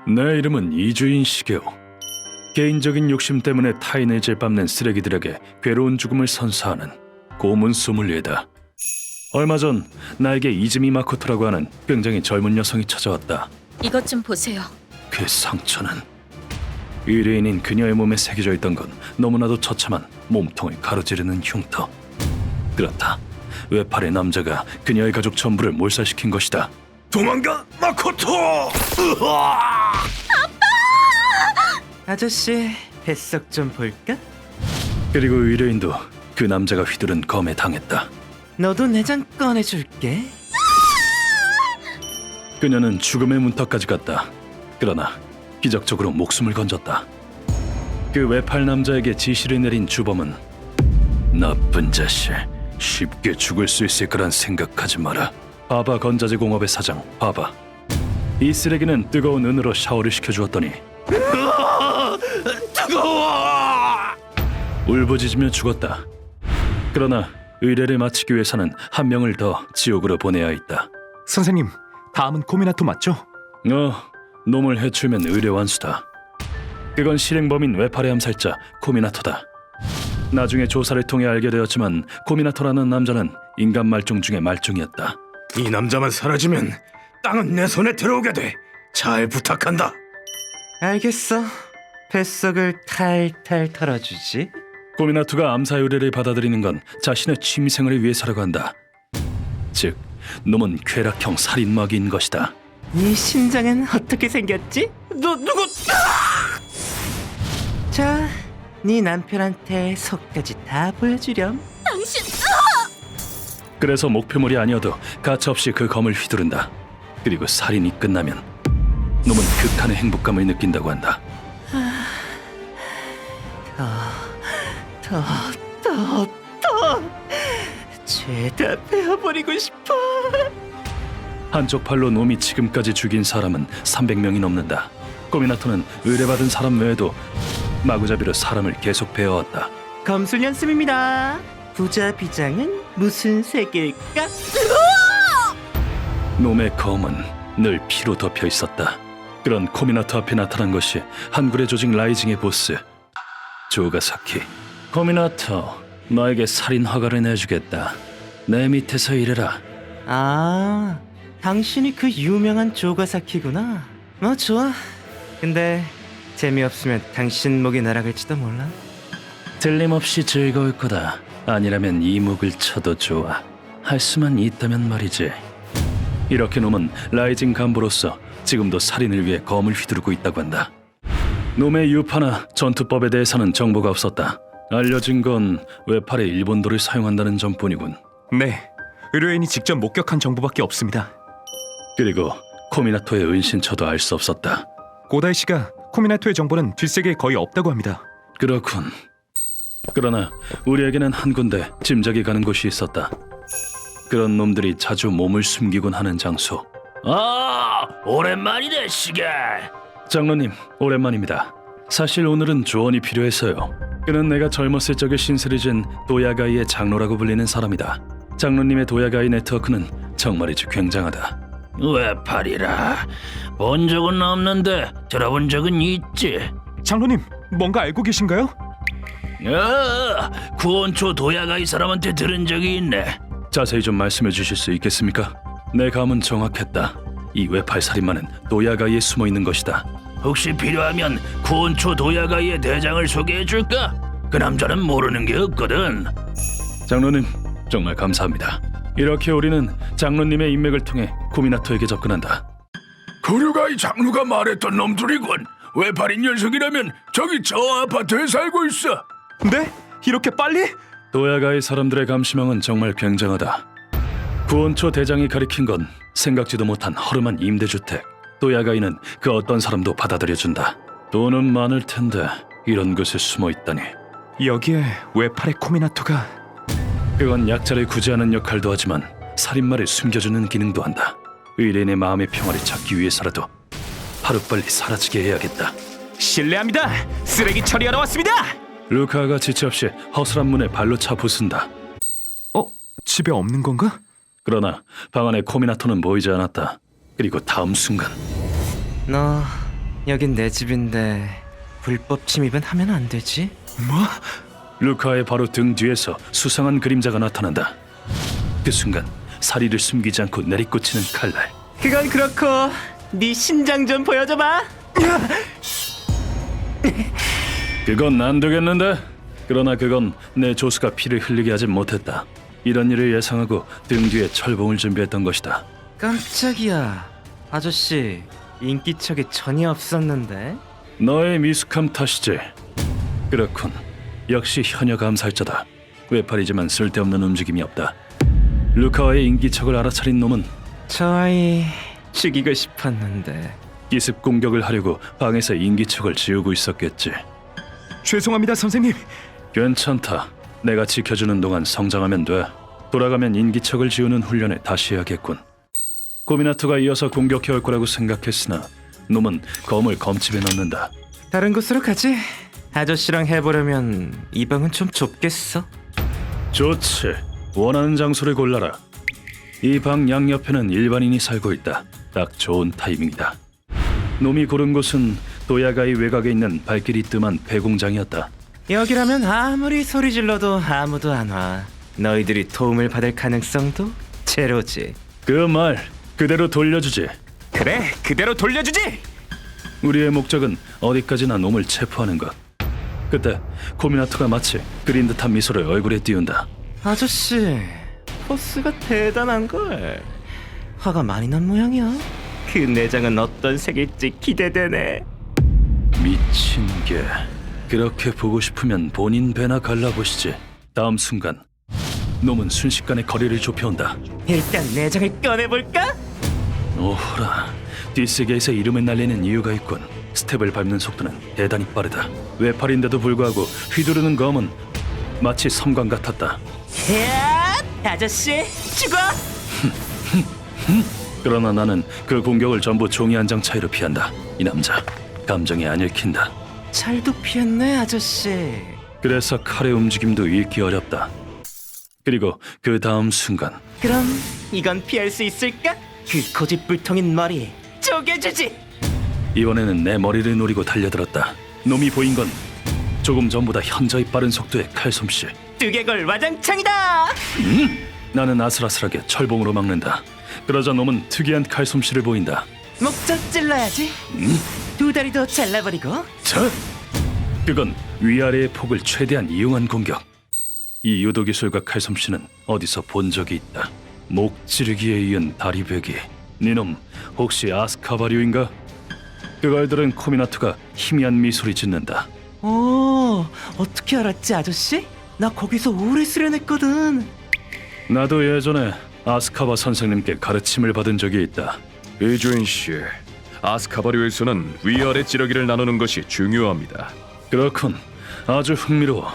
내 이름은 이주인 시게오. 개인적인 욕심 때문에 타인을 짓밟는 쓰레기들에게 괴로운 죽음을 선사하는 고문 소믈리에다. 얼마 전 나에게 이즈미 마코토라고 하는 굉장히 젊은 여성이 찾아왔다. 이것 좀 보세요. 그 상처는 의뢰인인 그녀의 몸에 새겨져 있던 건 너무나도 처참한 몸통을 가로지르는 흉터. 그렇다. 외팔의 남자가 그녀의 가족 전부를 몰살시킨 것이다. 도망가, 마코토! 으아! 아저씨, 뱃속 좀 볼까? 그리고 의뢰인도 그 남자가 휘두른 검에 당했다. 너도 내장 꺼내줄게. 그녀는 죽음의 문턱까지 갔다. 그러나 기적적으로 목숨을 건졌다. 그 외팔 남자에게 지시를 내린 주범은 나쁜 자식, 쉽게 죽을 수 있을 거란 생각하지 마라. 바바 건자재 공업의 사장 바바. 이 쓰레기는 뜨거운 은으로 샤워를 시켜주었더니 뜨거워! 울부짖으며 죽었다. 그러나 의뢰를 마치기 위해서는 한 명을 더 지옥으로 보내야 했다. 선생님, 다음은 코미나토 맞죠? 놈을 해치우면 의뢰 완수다. 그건 실행범인 외팔의 암살자 코미나토다. 나중에 조사를 통해 알게 되었지만 코미나토라는 남자는 인간 말종 중에 말종이었다. 이 남자만 사라지면 땅은 내 손에 들어오게 돼. 잘 부탁한다. 알겠어. 뱃속을 탈탈 털어주지. 코미나토가 암사 의뢰를 받아들이는 건 자신의 취미생활을 위해서라고 한다. 즉, 놈은 쾌락형 살인마귀인 것이다. 네 심장은 어떻게 생겼지? 누구? 자, 네 남편한테 속까지 다 보여주렴. 당신! 그래서 목표물이 아니어도 가차없이 그 검을 휘두른다. 그리고 살인이 끝나면 놈은 극한의 행복감을 느낀다고 한다. 더 죄다 베어버리고 싶어. 한쪽 팔로 놈이 지금까지 죽인 사람은 300명이 넘는다. 코미나토는 의뢰받은 사람 외에도 마구잡이로 사람을 계속 베어왔다. 검술 연습입니다. 부자 비장은 무슨 색일까? 놈의 검은 늘 피로 덮여 있었다. 그런 코미나토 앞에 나타난 것이 한굴의 조직 라이징의 보스 조가사키. 코미나토, 너에게 살인 허가를 내주겠다. 내 밑에서 일해라. 아, 당신이 그 유명한 조가사키구나. 뭐 좋아. 근데 재미없으면 당신 목이 날아갈지도 몰라. 틀림없이 즐거울 거다. 아니라면 이 목을 쳐도 좋아. 할 수만 있다면 말이지. 이렇게 놈은 라이징 간부로서 지금도 살인을 위해 검을 휘두르고 있다고 한다. 놈의 유파나 전투법에 대해서는 정보가 없었다. 알려진 건 외팔의 일본도를 사용한다는 점뿐이군. 네, 의뢰인이 직접 목격한 정보밖에 없습니다. 그리고 코미나토의 은신처도 알 수 없었다. 고다이 씨가 코미나토의 정보는 뒷세계에 거의 없다고 합니다. 그렇군. 그러나 우리에게는 한 군데 짐작이 가는 곳이 있었다. 그런 놈들이 자주 몸을 숨기곤 하는 장소. 오랜만이네, 시계. 장로님, 오랜만입니다. 사실 오늘은 조언이 필요해서요. 그는 내가 젊었을 적에 신세를 진 도야가이의 장로라고 불리는 사람이다. 장로님의 도야가이 네트워크는 정말이지 굉장하다. 외팔이라 본 적은 없는데 들어본 적은 있지. 장로님, 뭔가 알고 계신가요? 구원초 도야가이 사람한테 들은 적이 있네. 자세히 좀 말씀해 주실 수 있겠습니까? 내 감은 정확했다. 이 외팔 살인마는 도야가이에 숨어 있는 것이다. 혹시 필요하면 구원초 도야가이의 대장을 소개해줄까? 그 남자는 모르는 게 없거든. 장로님, 정말 감사합니다. 이렇게 우리는 장로님의 인맥을 통해 코미나토에게 접근한다. 구류가이 장로가 말했던 놈들이군. 외팔인 녀석이라면 저기 저 아파트에 살고 있어. 네? 이렇게 빨리? 도야가이 사람들의 감시망은 정말 굉장하다. 구원초 대장이 가리킨 건 생각지도 못한 허름한 임대주택. 도야가이는 그 어떤 사람도 받아들여준다. 돈은 많을 텐데 이런 곳에 숨어 있다니. 여기에 외팔의 코미나토가... 그건 약자를 구제하는 역할도 하지만 살인마를 숨겨주는 기능도 한다. 의뢰인의 마음의 평화를 찾기 위해서라도 하루빨리 사라지게 해야겠다. 실례합니다. 쓰레기 처리하러 왔습니다. 루카가 지체 없이 허술한 문에 발로 차 부순다. 집에 없는 건가? 그러나 방 안에 코미나토는 보이지 않았다. 그리고 다음 순간 너 여긴 내 집인데 불법 침입은 하면 안 되지. 루카의 바로 등 뒤에서 수상한 그림자가 나타난다. 그 순간 사리를 숨기지 않고 내리꽂히는 칼날. 그건 그렇고 네 신장 좀 보여줘봐. 그건 안 되겠는데? 그러나 그건 내 조수가 피를 흘리게 하진 못했다. 이런 일을 예상하고 등 뒤에 철봉을 준비했던 것이다. 깜짝이야. 아저씨 인기척이 전혀 없었는데. 너의 미숙함 탓이지. 그렇군. 역시 현역 감살자다. 외팔이지만 쓸데없는 움직임이 없다. 루카와의 인기척을 알아차린 놈은 저 아이 죽이고 싶었는데. 기습 공격을 하려고 방에서 인기척을 지우고 있었겠지. 죄송합니다, 선생님. 괜찮다. 내가 지켜주는 동안 성장하면 돼. 돌아가면 인기척을 지우는 훈련을 다시 해야겠군. 고미나토가 이어서 공격해올 거라고 생각했으나 놈은 검을 검집에 넣는다. 다른 곳으로 가지. 아저씨랑 해보려면 이 방은 좀 좁겠어. 좋지. 원하는 장소를 골라라. 이 방 양옆에는 일반인이 살고 있다. 딱 좋은 타이밍이다. 놈이 고른 곳은 도야가이 외곽에 있는 발길이 뜸한 폐공장이었다. 여기라면 아무리 소리 질러도 아무도 안 와. 너희들이 도움을 받을 가능성도 제로지. 그 말 그대로 돌려주지. 그래, 그대로 돌려주지. 우리의 목적은 어디까지나 놈을 체포하는 것. 그때 코미나토가 마치 그린 듯한 미소를 얼굴에 띄운다. 아저씨 포스가 대단한걸. 화가 많이 난 모양이야. 그 내장은 어떤 색일지 기대되네. 미친 게 그렇게 보고 싶으면 본인 배나 갈라보시지. 다음 순간 놈은 순식간에 거리를 좁혀온다. 일단 내장을 꺼내볼까? 오호라. 뒷세계에서 이름을 날리는 이유가 있군. 스텝을 밟는 속도는 대단히 빠르다. 외팔인데도 불구하고 휘두르는 검은 마치 섬광 같았다. 야, 아저씨 죽어! 그러나 나는 그 공격을 전부 종이 한 장 차이로 피한다. 이 남자 감정이 안 읽힌다. 잘도 피했네 아저씨. 그래서 칼의 움직임도 읽기 어렵다. 그리고 그 다음 순간 그럼 이건 피할 수 있을까? 그 고집불통인 머리 쪼개주지. 이번에는 내 머리를 노리고 달려들었다. 놈이 보인 건 조금 전보다 현저히 빠른 속도의 칼솜씨. 두개골 와장창이다. 나는 아슬아슬하게 철봉으로 막는다. 그러자 놈은 특이한 칼솜씨를 보인다. 목젖 찔러야지. 두 다리도 잘라버리고. 자, 그건 위아래의 폭을 최대한 이용한 공격. 이 유도 기술과 칼솜씨는 어디서 본 적이 있다. 목 찌르기에 이은 다리 베기. 니놈 혹시 아스카바류인가? 그걸 들은 코미나토가 희미한 미소리 짓는다. 오, 어떻게 알았지 아저씨? 나 거기서 오래 수련했거든. 나도 예전에 아스카바 선생님께 가르침을 받은 적이 있다. 이주인 씨, 아스카바류에서는 위아래 찌르기를 나누는 것이 중요합니다. 그렇군. 아주 흥미로워.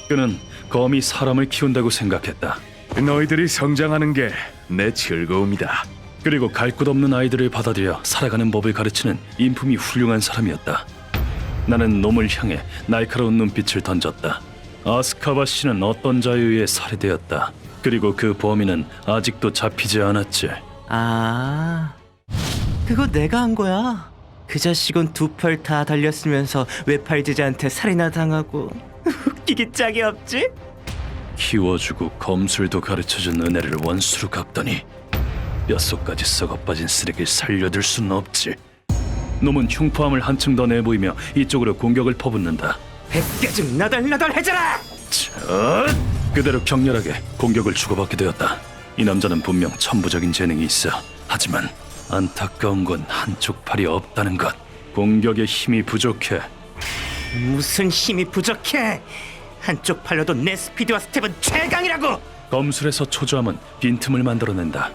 그는 검이 사람을 키운다고 생각했다. 너희들이 성장하는 게 내 즐거움이다. 그리고 갈 곳 없는 아이들을 받아들여 살아가는 법을 가르치는 인품이 훌륭한 사람이었다. 나는 놈을 향해 날카로운 눈빛을 던졌다. 아스카바 씨는 어떤 자에 의해 살해되었다. 그리고 그 범인은 아직도 잡히지 않았지. 아, 그거 내가 한 거야. 그 자식은 두 펄 다 달렸으면서 외팔지자한테 살인나 당하고. 웃기기 짝이 없지? 키워주고 검술도 가르쳐준 은혜를 원수로 갚다니. 뼛속까지 썩어빠진 쓰레기를 살려둘 수는 없지. 놈은 흉포함을 한층 더 내보이며 이쪽으로 공격을 퍼붓는다. 백개중 너덜너덜해져라! 그대로 격렬하게 공격을 주고받게 되었다. 이 남자는 분명 천부적인 재능이 있어. 하지만 안타까운 건 한쪽 팔이 없다는 것. 공격에 힘이 부족해. 무슨 힘이 부족해? 한쪽 팔로도 내 스피드와 스텝은 최강이라고! 검술에서 초조함은 빈틈을 만들어낸다.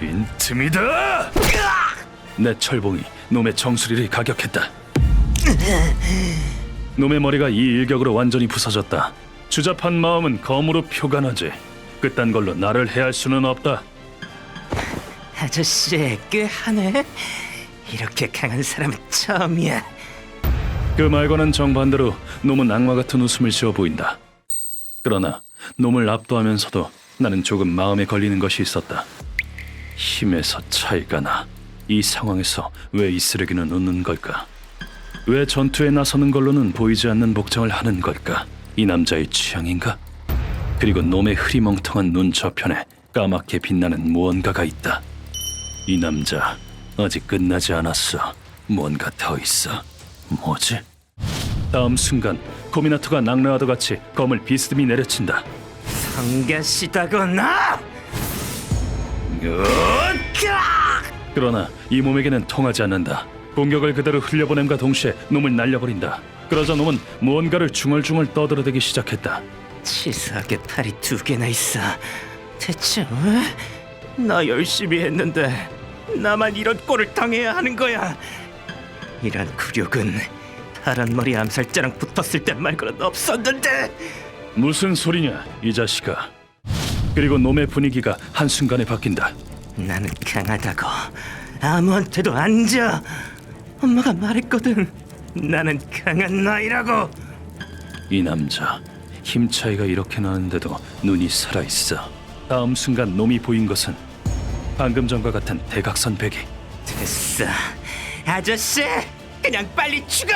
빈틈이다. 내 철봉이 놈의 정수리를 가격했다. 놈의 머리가 이 일격으로 완전히 부서졌다. 주잡한 마음은 검으로 표간하지. 그딴 걸로 나를 해할 수는 없다. 아저씨 꽤 하네. 이렇게 강한 사람은 처음이야. 그 말과는 정반대로 놈은 악마 같은 웃음을 지어 보인다. 그러나 놈을 압도하면서도 나는 조금 마음에 걸리는 것이 있었다. 힘에서 차이가 나. 이 상황에서 왜 이 쓰레기는 웃는 걸까? 왜 전투에 나서는 걸로는 보이지 않는 복장을 하는 걸까? 이 남자의 취향인가? 그리고 놈의 흐리멍텅한 눈 저편에 까맣게 빛나는 무언가가 있다. 이 남자 아직 끝나지 않았어. 뭔가 더 있어. 뭐지? 다음 순간 코미나토가 낙뢰와도 같이 검을 비스듬히 내려친다. 성가시다거나. 그러나 이 몸에게는 통하지 않는다. 공격을 그대로 흘려보냄과 동시에 놈을 날려버린다. 그러자 놈은 무언가를 중얼중얼 떠들어대기 시작했다. 치사하게 팔이 2개나 있어. 대체 왜? 나 열심히 했는데 나만 이런 꼴을 당해야 하는 거야. 이런 굴욕은 파란 머리 암살자랑 붙었을 때 말고는 없었는데. 무슨 소리냐 이 자식아. 그리고 놈의 분위기가 한순간에 바뀐다. 나는 강하다고 아무한테도 안 져. 엄마가 말했거든. 나는 강한 나이라고. 이 남자 힘 차이가 이렇게 나는데도 눈이 살아있어. 다음 순간 놈이 보인 것은 방금 전과 같은 대각선 베개. 됐어 아저씨, 그냥 빨리 죽어.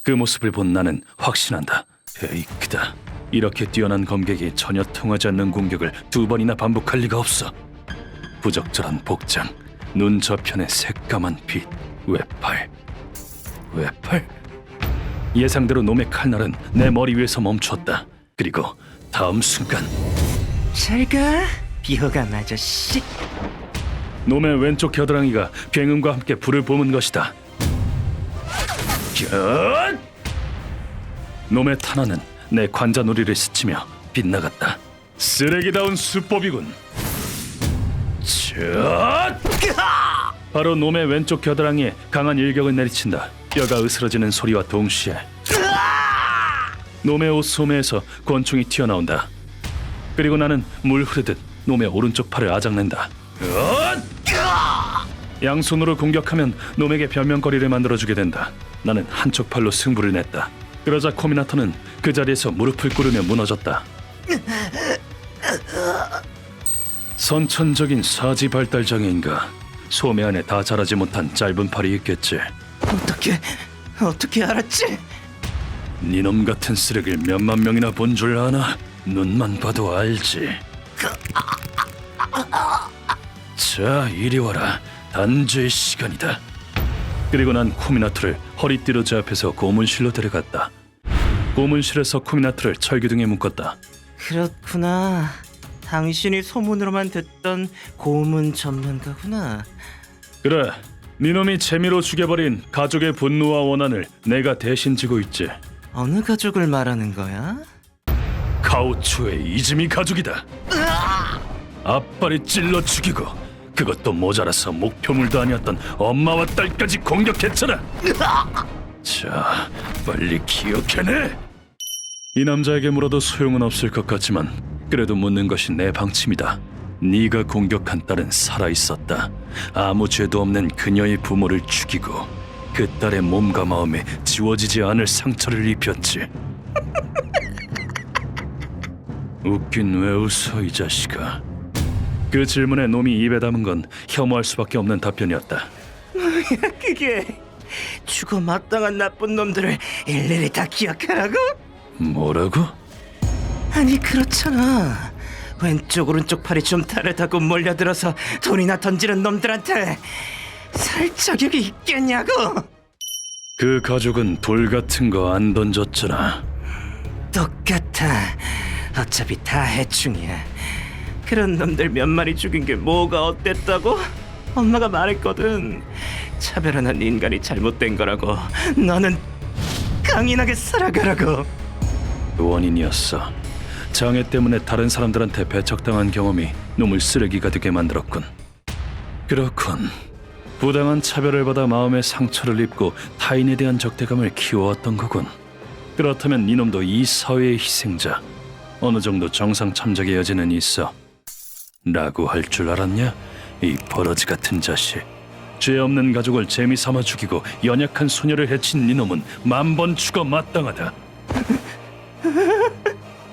그 모습을 본 나는 확신한다. 에이크다. 이렇게 뛰어난 검객이 전혀 통하지 않는 공격을 2번이나 반복할 리가 없어. 부적절한 복장, 눈 저편의 새까만 빛, 외팔. 예상대로 놈의 칼날은 내 머리 위에서 멈췄다. 그리고 다음 순간 잘가 비호감 아저씨. 놈의 왼쪽 겨드랑이가 굉음과 함께 불을 뿜은 것이다. 곁! 놈의 탄환은 내 관자놀이를 스치며 빗나갔다. 쓰레기다운 수법이군. 쯧! 바로 놈의 왼쪽 겨드랑이에 강한 일격을 내리친다. 뼈가 으스러지는 소리와 동시에 놈의 옷 소매에서 권총이 튀어나온다. 그리고 나는 물 흐르듯 놈의 오른쪽 팔을 아작낸다. 양손으로 공격하면 놈에게 변명거리를 만들어주게 된다. 나는 한쪽 팔로 승부를 냈다. 그러자 코미나토는 그 자리에서 무릎을 꿇으며 무너졌다. 선천적인 사지 발달 장애인가? 소매 안에 다 자라지 못한 짧은 팔이 있겠지. 어떻게 알았지? 니놈 같은 쓰레기를 몇만 명이나 본 줄 아나? 눈만 봐도 알지. 자, 이리 와라. 단죄의 시간이다. 그리고 난 코미나토를 허리띠로 제압해서 고문실로 데려갔다. 고문실에서 코미나토를 철기둥에 묶었다. 그렇구나. 당신이 소문으로만 듣던 고문 전문가구나. 그래, 니놈이 재미로 죽여버린 가족의 분노와 원한을 내가 대신 지고 있지. 어느 가족을 말하는 거야? 카오초의 이즈미 가족이다. 앞발이 찔러 죽이고 그것도 모자라서 목표물도 아니었던 엄마와 딸까지 공격했잖아. 자, 빨리 기억해내. 이 남자에게 물어도 소용은 없을 것 같지만 그래도 묻는 것이 내 방침이다. 네가 공격한 딸은 살아있었다. 아무 죄도 없는 그녀의 부모를 죽이고 그 딸의 몸과 마음에 지워지지 않을 상처를 입혔지. 웃긴 왜 웃어 이 자식아. 그 질문에 놈이 입에 담은 건 혐오할 수밖에 없는 답변이었다. 그게 죽어 마땅한 나쁜 놈들을 일일이 다 기억하라고? 뭐라고? 아니 그렇잖아. 왼쪽 오른쪽 팔이 좀 다르다고 몰려들어서 돈이나 던지는 놈들한테 살 자격이 있겠냐고. 그 가족은 돌 같은 거 안 던졌잖아. 똑같아. 어차피 다 해충이야. 그런 놈들 몇 마리 죽인 게 뭐가 어땠다고? 엄마가 말했거든. 차별하는 인간이 잘못된 거라고. 너는 강인하게 살아가라고. 원인이었어. 장애 때문에 다른 사람들한테 배척당한 경험이 놈을 쓰레기가 되게 만들었군. 그렇군. 부당한 차별을 받아 마음의 상처를 입고 타인에 대한 적대감을 키워왔던 거군. 그렇다면 이놈도 이 사회의 희생자. 어느 정도 정상 참작의 여지는 있어. 라고 할 줄 알았냐? 이 버러지 같은 자식. 죄 없는 가족을 재미삼아 죽이고 연약한 소녀를 해친 이놈은 만번 죽어 마땅하다.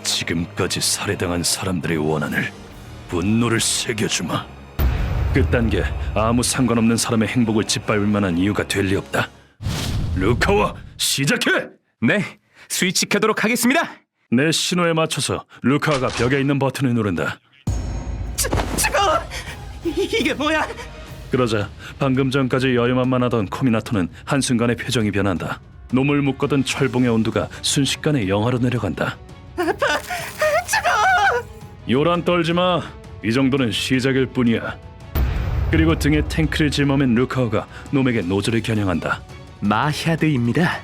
지금까지 살해당한 사람들의 원한을, 분노를 새겨주마. 끝단계 아무 상관없는 사람의 행복을 짓밟을 만한 이유가 될 리 없다. 루카와 시작해! 네, 스위치 켜도록 하겠습니다. 내 신호에 맞춰서 루카가 벽에 있는 버튼을 누른다. 차가워! 이게 뭐야? 그러자 방금 전까지 여유만만하던 코미나토는 한순간에 표정이 변한다. 놈을 묶었던 철봉의 온도가 순식간에 영하로 내려간다. 요란 떨지 마. 이 정도는 시작일 뿐이야. 그리고 등에 탱크를 짊어맨 루카오가 놈에게 노즐을 겨냥한다. 마샤드입니다.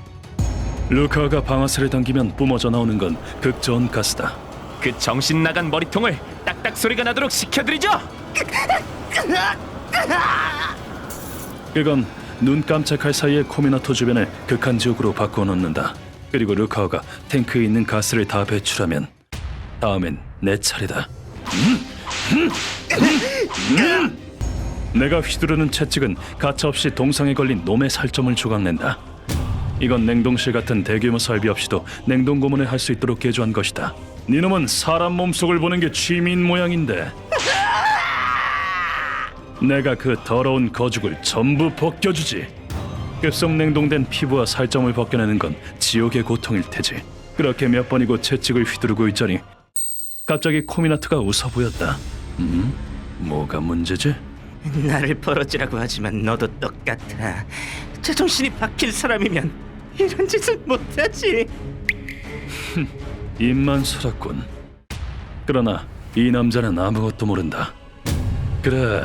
루카오가 방아쇠를 당기면 뿜어져 나오는 건 극저온 가스다. 그 정신 나간 머리통을 딱딱 소리가 나도록 시켜드리죠. 그건 눈 깜짝할 사이에 코미나토 주변을 극한 지옥으로 바꾸어 놓는다. 그리고 루카오가 탱크에 있는 가스를 다 배출하면 다음엔 내 차례다. 내가 휘두르는 채찍은 가차없이 동상에 걸린 놈의 살점을 조각낸다. 이건 냉동실 같은 대규모 설비 없이도 냉동 고문을 할 수 있도록 개조한 것이다. 니놈은 사람 몸속을 보는 게 취미인 모양인데 내가 그 더러운 거죽을 전부 벗겨주지. 급속 냉동된 피부와 살점을 벗겨내는 건 지옥의 고통일 테지. 그렇게 몇 번이고 채찍을 휘두르고 있자니 갑자기 코미나트가 웃어 보였다. 뭐가 문제지? 나를 버러지라고 하지만 너도 똑같아. 제정신이 박힌 사람이면 이런 짓을 못하지. 입만 살았군. 그러나 이 남자는 아무것도 모른다. 그래,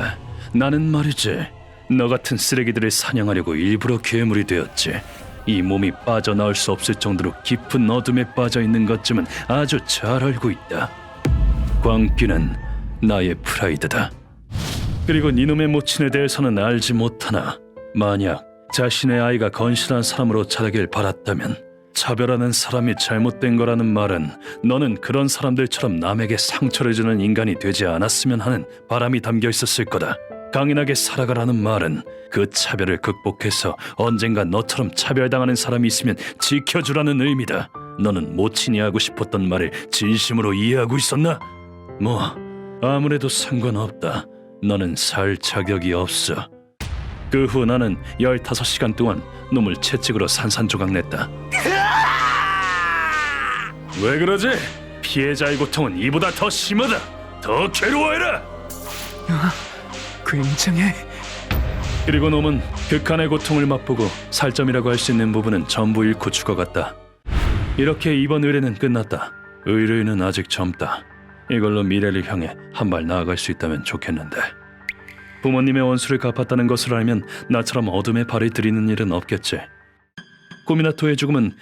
나는 말이지. 너 같은 쓰레기들을 사냥하려고 일부러 괴물이 되었지. 이 몸이 빠져나올 수 없을 정도로 깊은 어둠에 빠져 있는 것쯤은 아주 잘 알고 있다. 광기는 나의 프라이드다. 그리고 니놈의 모친에 대해서는 알지 못하나 만약 자신의 아이가 건실한 사람으로 자라길 바랐다면 차별하는 사람이 잘못된 거라는 말은 너는 그런 사람들처럼 남에게 상처를 주는 인간이 되지 않았으면 하는 바람이 담겨 있었을 거다. 강인하게 살아가라는 말은 그 차별을 극복해서 언젠가 너처럼 차별당하는 사람이 있으면 지켜주라는 의미다. 너는 모친이 하고 싶었던 말을 진심으로 이해하고 있었나? 뭐 아무래도 상관없다. 너는 살 자격이 없어. 그 후 나는 15시간 동안 놈을 채찍으로 산산조각냈다. 왜 그러지? 피해자의 고통은 이보다 더 심하다. 더 괴로워해라. 굉장해. 그리고 놈은 극한의 고통을 맛보고 살점이라고 할 수 있는 부분은 전부 잃고 죽어갔다. 이렇게 이번 의뢰는 끝났다. 의뢰는 아직 젊다. 이걸로 미래를 향해 한 발 나아갈 수 있다면 좋겠는데. 부모님의 원수를 갚았다는 것을 알면 나처럼 어둠에 발을 들이는 일은 없겠지. 코미나토의 죽음은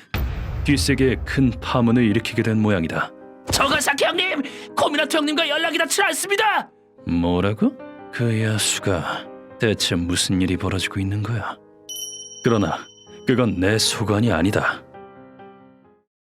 뒷세계에 큰 파문을 일으키게 된 모양이다. 저가사키 형님, 코미나토 형님과 연락이 닿지 않습니다. 뭐라고? 그 야수가 대체 무슨 일이 벌어지고 있는 거야? 그러나 그건 내 소관이 아니다.